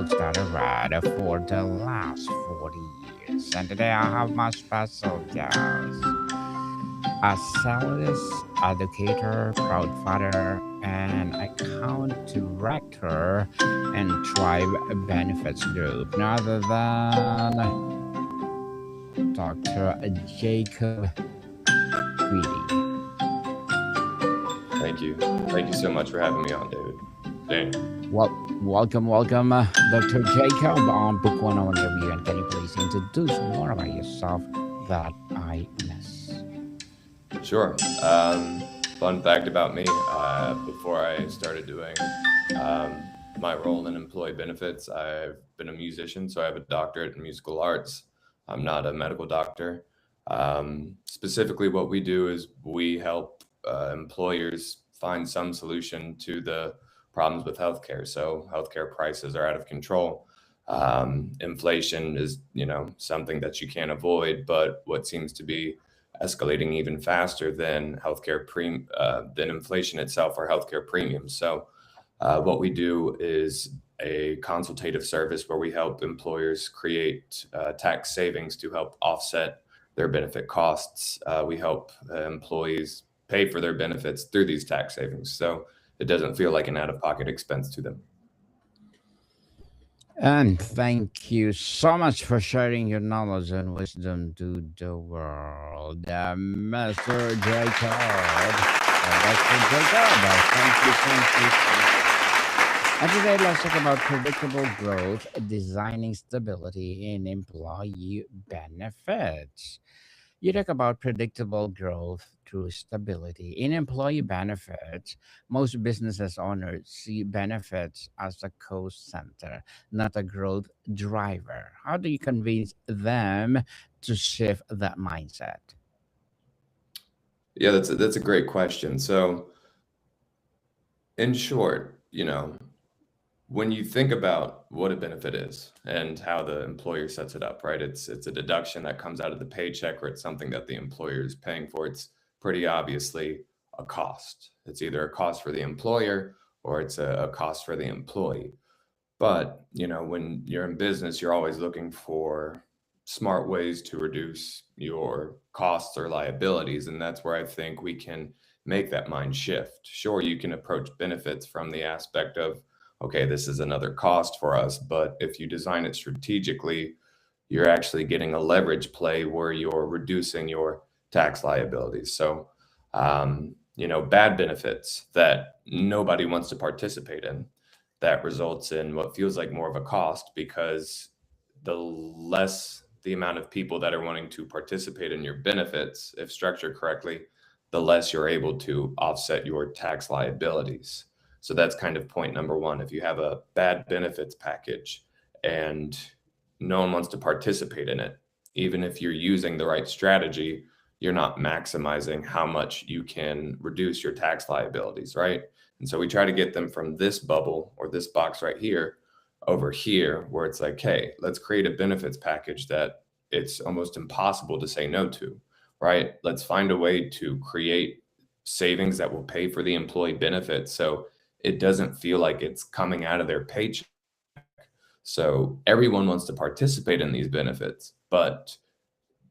books that I read for the last 40 years. And today I have my special guest, a sales educator, proud father, and account director in Tribe Benefits Group, none other than Dr. Jacob Guidi. Thank you. Thank you so much for having me on, David. Daniel. Welcome, Dr. Jacob on Book 101 Review. And can you please introduce more about yourself that I miss? Sure. Fun fact about me, before I started doing my role in employee benefits, I've been a musician, so I have a doctorate in musical arts. I'm not a medical doctor. Specifically, what we do is we help employers find some solution to the problems with healthcare. So healthcare prices are out of control. Inflation is, something that you can't avoid, but what seems to be escalating even faster than than inflation itself or healthcare premiums. So what we do is a consultative service where we help employers create tax savings to help offset their benefit costs. We help employees pay for their benefits through these tax savings, so it doesn't feel like an out-of-pocket expense to them. And thank you so much for sharing your knowledge and wisdom to the world, Mr. Jacob. Dr. Jacob, thank you. And today, let's talk about predictable growth, designing stability in employee benefits. You talk about predictable growth through stability. In employee benefits, most businesses owners see benefits as a cost center, not a growth driver. How do you convince them to shift that mindset? Yeah, that's a great question. So, in short, when you think about what a benefit is and how the employer sets it up, right? It's a deduction that comes out of the paycheck, or it's something that the employer is paying for. It's pretty obviously a cost. It's either a cost for the employer or it's a cost for the employee. But, when you're in business, you're always looking for smart ways to reduce your costs or liabilities. And that's where I think we can make that mind shift. Sure, you can approach benefits from the aspect of, okay, this is another cost for us. But if you design it strategically, you're actually getting a leverage play where you're reducing your tax liabilities. So, bad benefits that nobody wants to participate in, that results in what feels like more of a cost, because the less the amount of people that are wanting to participate in your benefits, if structured correctly, the less you're able to offset your tax liabilities. So that's kind of point number one. If you have a bad benefits package and no one wants to participate in it, even if you're using the right strategy, you're not maximizing how much you can reduce your tax liabilities, right? And so we try to get them from this bubble or this box right here over here, where it's like, hey, let's create a benefits package that it's almost impossible to say no to, right? Let's find a way to create savings that will pay for the employee benefits, so it doesn't feel like it's coming out of their paycheck. So everyone wants to participate in these benefits, but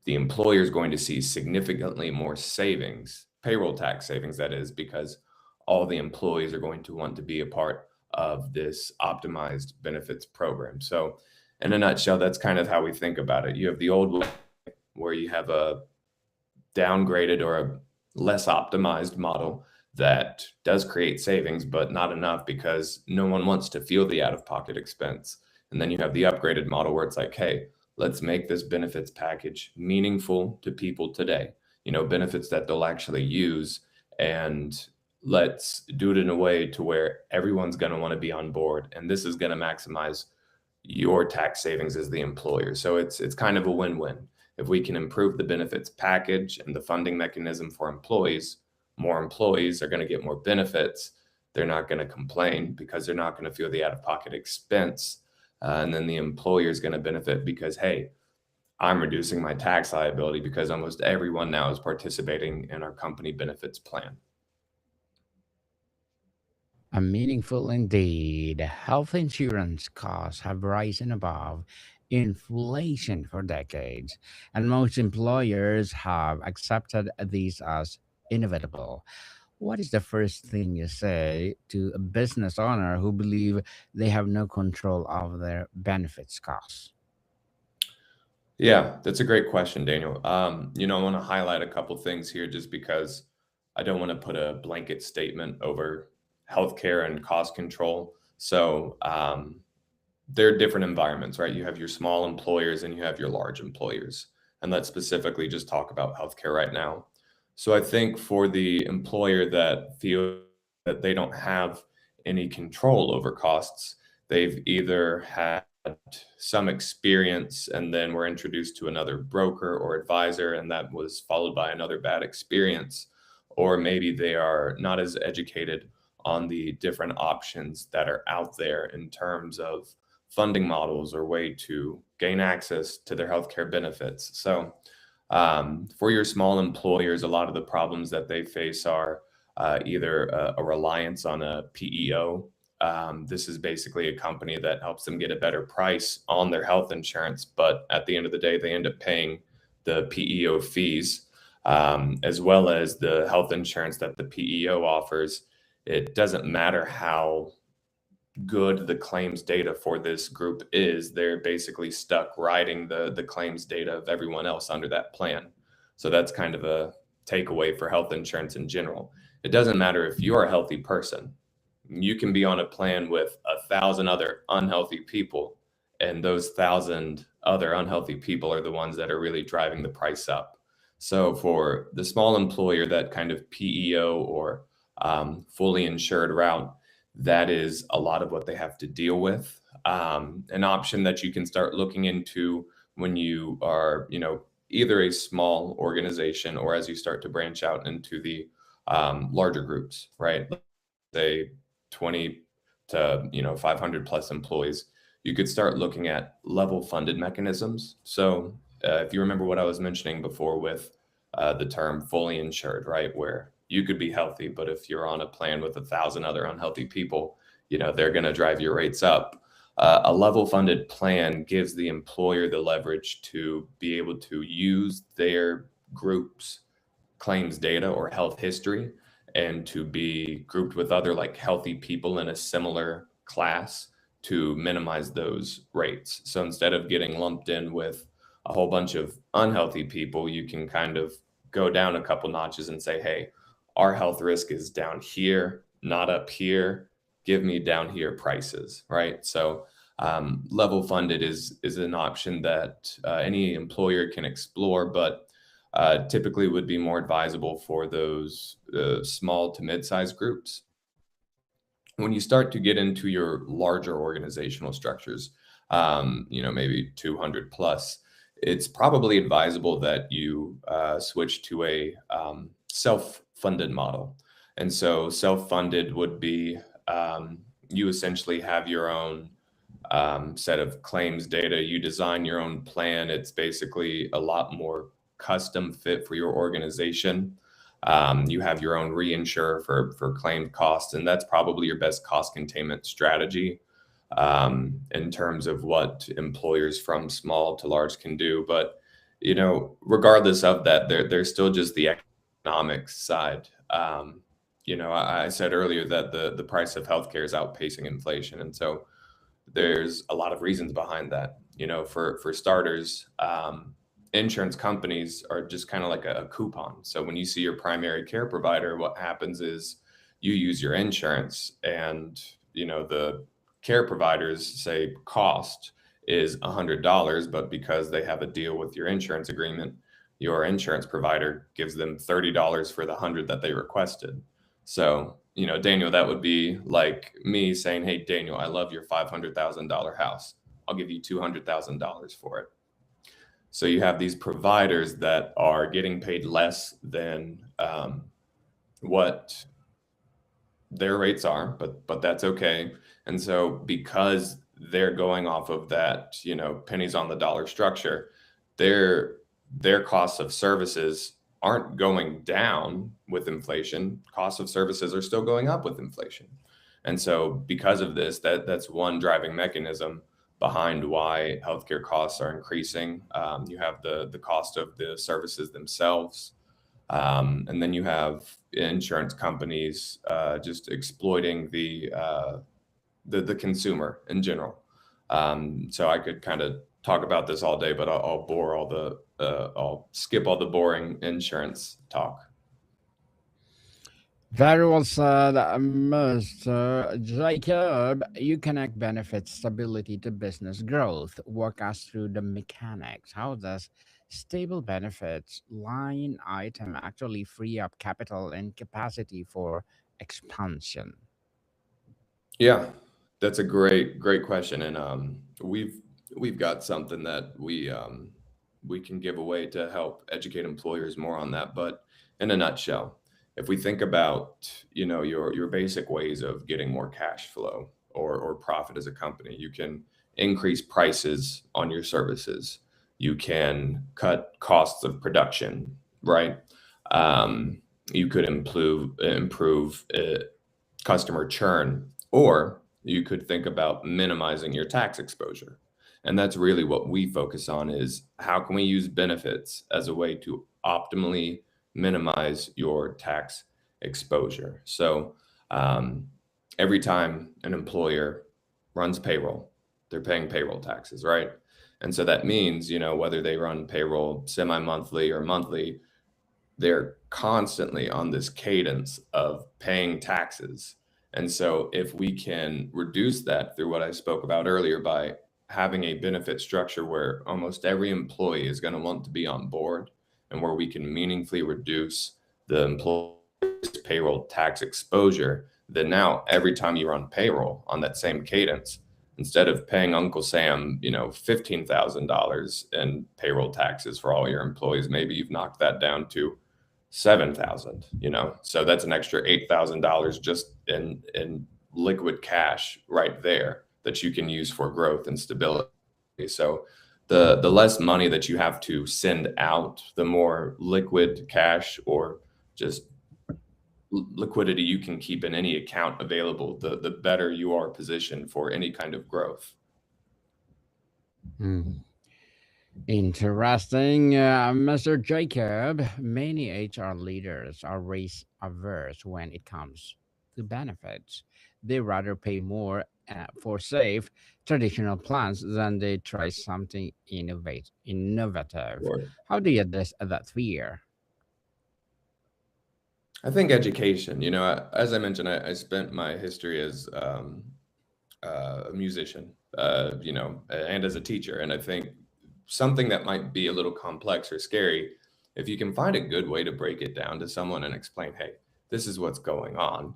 the employer is going to see significantly more savings, payroll tax savings, that is, because all the employees are going to want to be a part of this optimized benefits program. So, in a nutshell, that's kind of how we think about it. You have the old way where you have a downgraded or a less optimized model that does create savings, but not enough because no one wants to feel the out of pocket expense. And then you have the upgraded model where it's like, hey, let's make this benefits package meaningful to people today, benefits that they'll actually use. And let's do it in a way to where everyone's going to want to be on board. And this is going to maximize your tax savings as the employer. So it's kind of a win-win. If we can improve the benefits package and the funding mechanism for employees, more employees are going to get more benefits. They're not going to complain because they're not going to feel the out-of-pocket expense. And then the employer is going to benefit because, hey, I'm reducing my tax liability because almost everyone now is participating in our company benefits plan. A meaningful indeed. Health insurance costs have risen above inflation for decades, and most employers have accepted these as inevitable. What is the first thing you say to a business owner who believe they have no control of their benefits costs? Yeah, that's a great question, Daniel. I want to highlight a couple things here just because I don't want to put a blanket statement over healthcare and cost control. So, there are different environments, right? You have your small employers and you have your large employers. And let's specifically just talk about healthcare right now. So I think for the employer that feel that they don't have any control over costs, they've either had some experience and then were introduced to another broker or advisor, and that was followed by another bad experience. Or maybe they are not as educated on the different options that are out there in terms of funding models or way to gain access to their healthcare benefits. So, for your small employers, a lot of the problems that they face are either a reliance on a PEO. This is basically a company that helps them get a better price on their health insurance, but at the end of the day, they end up paying the PEO fees, as well as the health insurance that the PEO offers. It doesn't matter how good the claims data for this group is, they're basically stuck writing the claims data of everyone else under that plan. So that's kind of a takeaway for health insurance in general. It doesn't matter if you're a healthy person, you can be on a plan with 1,000 other unhealthy people, and those 1,000 other unhealthy people are the ones that are really driving the price up. So for the small employer, that kind of PEO or fully insured route, that is a lot of what they have to deal with. An option that you can start looking into when you are, either a small organization or as you start to branch out into the larger groups, right? Say 20 to 500 plus employees, you could start looking at level funded mechanisms. So if you remember what I was mentioning before with the term fully insured, right, where you could be healthy, but if you're on a plan with 1,000 other unhealthy people, they're going to drive your rates up. A level funded plan gives the employer the leverage to be able to use their group's claims data or health history and to be grouped with other like healthy people in a similar class to minimize those rates. So instead of getting lumped in with a whole bunch of unhealthy people, you can kind of go down a couple notches and say, hey, our health risk is down here, not up here. Give me down here prices, right? So level funded is an option that any employer can explore, but typically would be more advisable for those small to mid-sized groups. When you start to get into your larger organizational structures, maybe 200 plus, it's probably advisable that you switch to a self-funded model. And so self-funded would be you essentially have your own set of claims data. You design your own plan. It's basically a lot more custom fit for your organization. You have your own reinsurer for claimed costs, and that's probably your best cost containment strategy in terms of what employers from small to large can do. But regardless of that, there's still just the economics side. I said earlier that the price of healthcare is outpacing inflation, and so there's a lot of reasons behind that. For starters, insurance companies are just kind of like a coupon. So when you see your primary care provider, what happens is you use your insurance, and the care providers say cost is $100, but because they have a deal with your insurance agreement, your insurance provider gives them $30 for the 100 that they requested. So, Daniel, that would be like me saying, hey, Daniel, I love your $500,000 house. I'll give you $200,000 for it. So you have these providers that are getting paid less than what their rates are, but that's okay. And so because they're going off of that, pennies on the dollar structure, their costs of services aren't going down with inflation. Costs of services are still going up with inflation. And so because of this, that's one driving mechanism behind why healthcare costs are increasing. You have the cost of the services themselves, and then you have insurance companies just exploiting the consumer in general. So I could kind of talk about this all day, but I'll bore all the I'll skip all the boring insurance talk. Very well said, Mr. Jacob. You connect benefit stability to business growth. Walk us through the mechanics. How does stable benefits line item actually free up capital and capacity for expansion? Yeah, that's a great question, and we've got something that we can give away to help educate employers more on that. But in a nutshell, if we think about your basic ways of getting more cash flow or profit as a company, you can increase prices on your services. You can cut costs of production, right? Um, you could improve customer churn, or you could think about minimizing your tax exposure. And that's really what we focus on, is how can we use benefits as a way to optimally minimize your tax exposure. So um, every time an employer runs payroll, they're paying payroll taxes, right? And so that means, whether they run payroll semi-monthly or monthly, they're constantly on this cadence of paying taxes. And so, if we can reduce that through what I spoke about earlier by having a benefit structure where almost every employee is going to want to be on board, and where we can meaningfully reduce the employee's payroll tax exposure, then now every time you run payroll on that same cadence, instead of paying Uncle Sam, $15,000 in payroll taxes for all your employees, maybe you've knocked that down to 7,000, so that's an extra $8,000 just in liquid cash right there that you can use for growth and stability. So the less money that you have to send out, the more liquid cash or just liquidity you can keep in any account available, the better you are positioned for any kind of growth. Hmm. Interesting, Mr. Jacob. Many HR leaders are race averse when it comes to benefits. They rather pay more for safe traditional plans than they try something innovative. Or How do you address that fear? I think education, as I mentioned, I spent my history as a musician, and as a teacher. And I think something that might be a little complex or scary, if you can find a good way to break it down to someone and explain, hey, this is what's going on,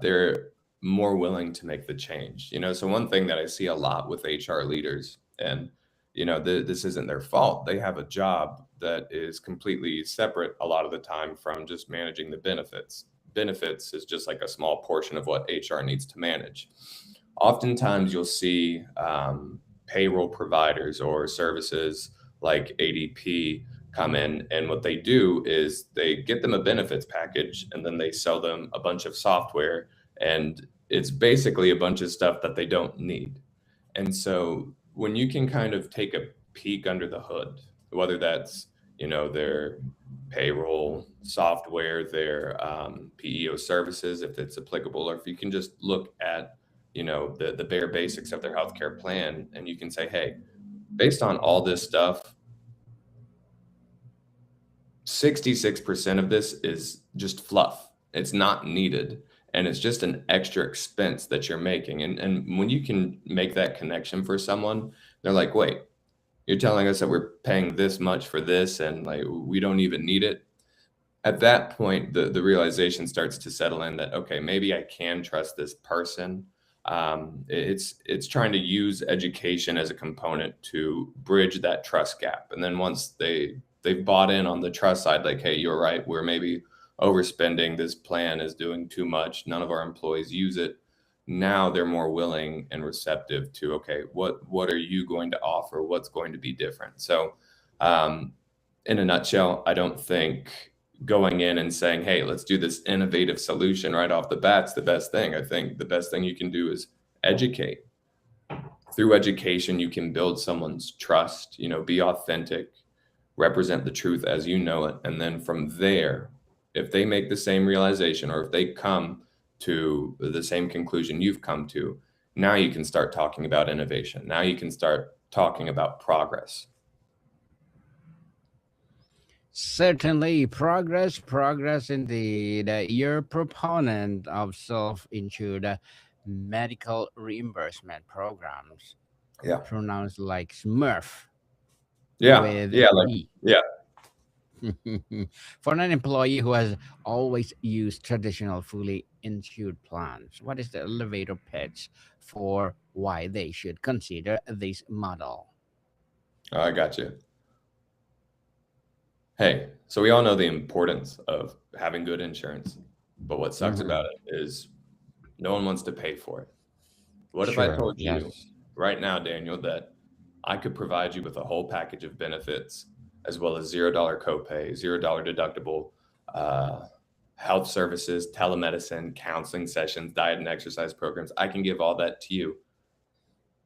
they're more willing to make the change. So one thing that I see a lot with HR leaders, and this isn't their fault. They have a job that is completely separate a lot of the time from just managing the benefits. Benefits is just like a small portion of what HR needs to manage. Oftentimes you'll see payroll providers or services like ADP come in, and what they do is they get them a benefits package and then they sell them a bunch of software, and it's basically a bunch of stuff that they don't need. And so when you can kind of take a peek under the hood, whether that's their payroll software, their PEO services, if it's applicable, or if you can just look at the bare basics of their healthcare plan, and you can say, hey, based on all this stuff, 66% of this is just fluff. It's not needed. And it's just an extra expense that you're making. And when you can make that connection for someone, they're like, wait, you're telling us that we're paying this much for this and like we don't even need it. At that point, the realization starts to settle in that, okay, maybe I can trust this person. It's trying to use education as a component to bridge that trust gap. And then once they've bought in on the trust side, like, hey, you're right, we're maybe overspending, this plan is doing too much, none of our employees use it. Now they're more willing and receptive to, okay, what are you going to offer? What's going to be different? So in a nutshell, I don't think going in and saying, hey, let's do this innovative solution right off the bat's the best thing. I think the best thing you can do is educate. Through education, you can build someone's trust, be authentic, represent the truth as you know it. And then from there, if they make the same realization or if they come to the same conclusion you've come to, now you can start talking about innovation. Now you can start talking about progress. Certainly, progress indeed. You're proponent of self-insured medical reimbursement programs, Yeah. pronounced like SMRF Yeah. with Yeah. Like, B. yeah. For an employee who has always used traditional fully insured plans, what is the elevator pitch for why they should consider this model? Oh, I got you. Hey, so we all know the importance of having good insurance, but what sucks about Mhm. it is no one wants to pay for it. What if I Sure, told you yes. right now, Daniel, that I could provide you with a whole package of benefits as well as $0 copay, $0 deductible, uh, health services, telemedicine, counseling sessions, diet and exercise programs? I can give all that to you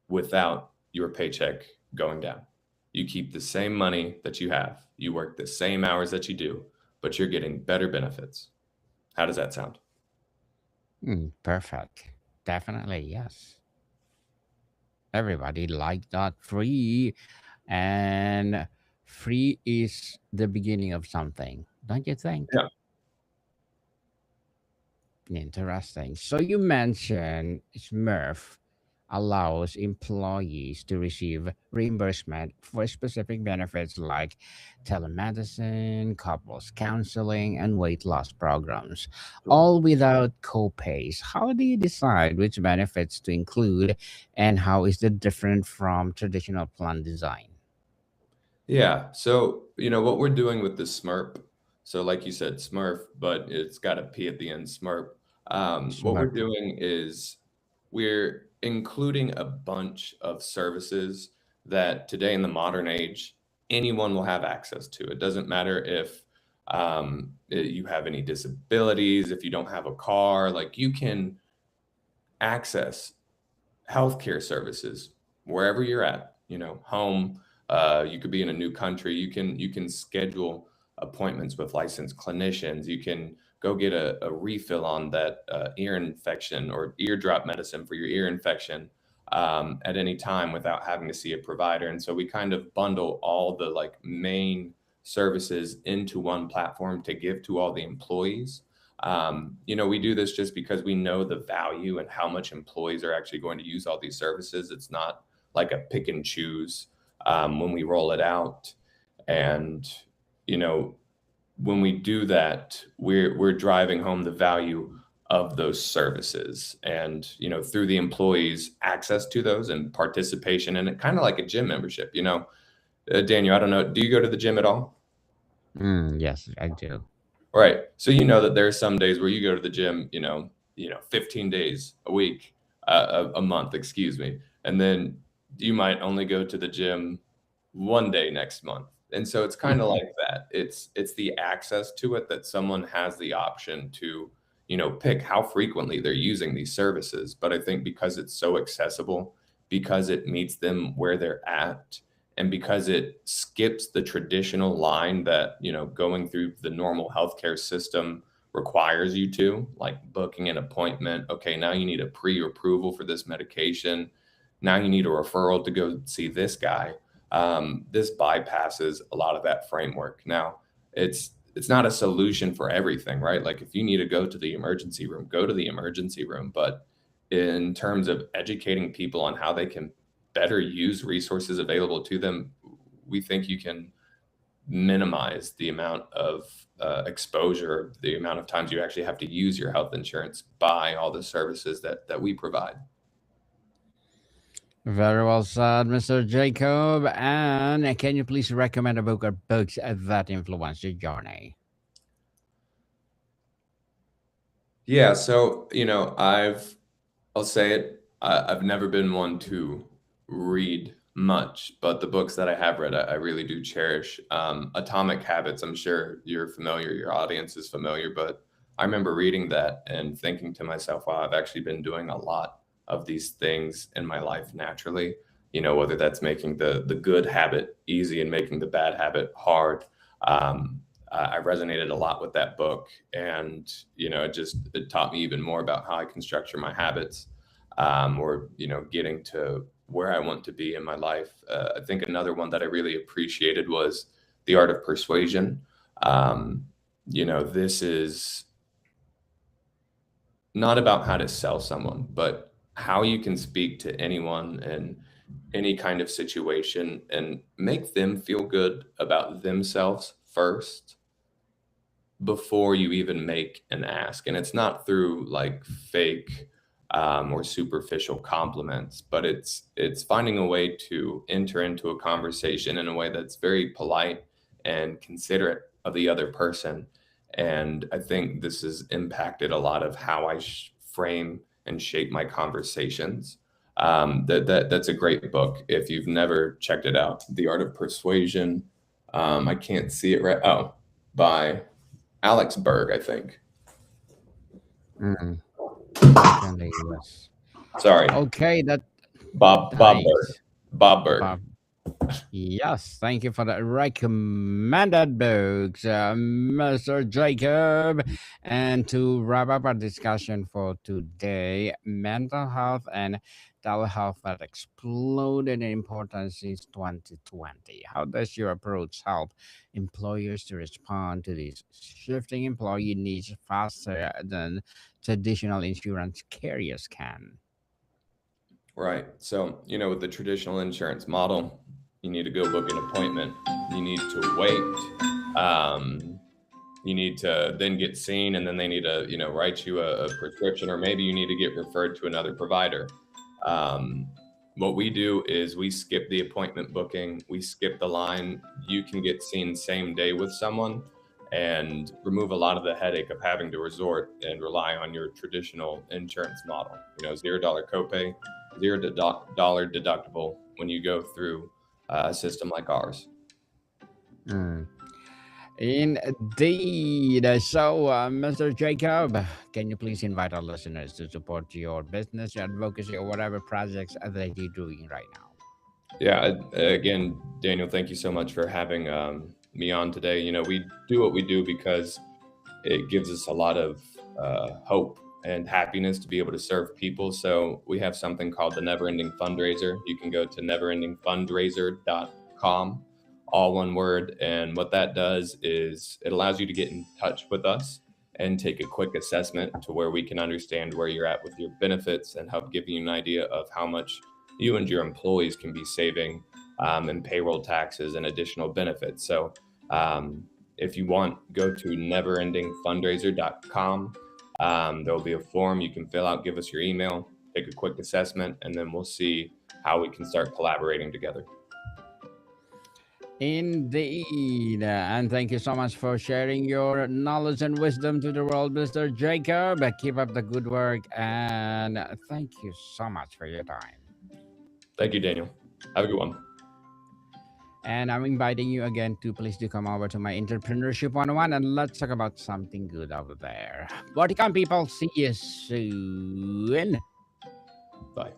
without your paycheck going down. You keep the same money that you have, you work the same hours that you do, but you're getting better benefits. How does that sound? Perfect. Definitely, yes. Everybody like that free, and free is the beginning of something, don't you think? Yeah. Interesting. So you mentioned Smurf allows employees to receive reimbursement for specific benefits like telemedicine, couples counseling, and weight loss programs, Sure. all without copays. How do you decide which benefits to include, and how is it different from traditional plan design? Yeah. So, what we're doing with the Smurp, so like you said, Smurf, but it's got a P at the end, Smurp. What we're Smurf. doing is we're including a bunch of services that today in the modern age, anyone will have access to. It doesn't matter if you have any disabilities, if you don't have a car, like you can access healthcare services wherever you're at, home. You could be in a new country. You can schedule appointments with licensed clinicians. You can go get a refill on that ear infection or eardrop medicine for your ear infection at any time without having to see a provider. And so we kind of bundle all the like main services into one platform to give to all the employees. We do this just because we know the value and how much employees are actually going to use all these services. It's not like a pick and choose when we roll it out. And, you know, when we do that, we're driving home the value of those services and, through the employees access to those and participation in it, kind of like a gym membership, Daniel, I don't know. Do you go to the gym at all? Yes, I do. Right. So you know that there are some days where you go to the gym, 15 days a week, a month, excuse me, and then you might only go to the gym one day next month. And so it's kind of like that. It's the access to it that someone has the option to, pick how frequently they're using these services. But I think because it's so accessible, because it meets them where they're at, and because it skips the traditional line that going through the normal healthcare system requires you to, like booking an appointment. Okay, now you need a pre-approval for this medication, now you need a referral to go see this guy. This bypasses a lot of that framework. Now it's not a solution for everything, right? Like if you need to go to the emergency room, go to the emergency room. But in terms of educating people on how they can better use resources available to them, we think you can minimize the amount of exposure, the amount of times you actually have to use your health insurance by all the services that we provide. Very well said, Mr. Jacob. And can you please recommend a book or books that influenced your journey? Yeah, so I'll say it. I've never been one to read much, but the books that I have read, I really do cherish. Atomic Habits, I'm sure you're familiar, your audience is familiar, but I remember reading that and thinking to myself, wow, I've actually been doing a lot of these things in my life naturally. Whether that's making the good habit easy and making the bad habit hard. I resonated a lot with that book, and it taught me even more about how I can structure my habits, or getting to where I want to be in my life. I think another one that I really appreciated was The Art of Persuasion. Um, this is not about how to sell someone, but how you can speak to anyone in any kind of situation and make them feel good about themselves first before you even make an ask. And it's not through like fake or superficial compliments, but it's finding a way to enter into a conversation in a way that's very polite and considerate of the other person. And I think this has impacted a lot of how I frame and shape my conversations. That's a great book. If you've never checked it out, The Art of Persuasion. I can't see it right. Oh, by Alex Berg, I think. Mm, definitely yes. Sorry, Okay, Bob Berg. thanks, Bob Berg. Bob. Yes, thank you for the recommended books, Mr. Jacob. And to wrap up our discussion for today, mental health and telehealth have exploded in importance since 2020. How does your approach help employers to respond to these shifting employee needs faster than traditional insurance carriers can? Right. So, with the traditional insurance model, you need to go book an appointment. You need to wait. You need to then get seen, and then they need to, write you a prescription, or maybe you need to get referred to another provider. Um, what we do is we skip the appointment booking, we skip the line. You can get seen same day with someone and remove a lot of the headache of having to resort and rely on your traditional insurance model. $0 copay, $0 deductible when you go through a system like ours. Mm. Indeed. So, Mr. Jacob, can you please invite our listeners to support your business, your advocacy, or whatever projects that you're doing right now? Yeah, again, Daniel, thank you so much for having me on today. We do what we do because it gives us a lot of hope and happiness to be able to serve people. So we have something called the Never Ending Fundraiser. You can go to neverendingfundraiser.com, all one word. And what that does is it allows you to get in touch with us and take a quick assessment to where we can understand where you're at with your benefits and help give you an idea of how much you and your employees can be saving in payroll taxes and additional benefits. So if you want, go to neverendingfundraiser.com. There will be a form you can fill out, give us your email, take a quick assessment, and then we'll see how we can start collaborating together. Indeed. And thank you so much for sharing your knowledge and wisdom to the world, Mr. Jacob. Keep up the good work. And thank you so much for your time. Thank you, Daniel. Have a good one. And I'm inviting you again to please do come over to my Entrepreneurship 101 and let's talk about something good over there. Bodycon people, see you soon. Bye.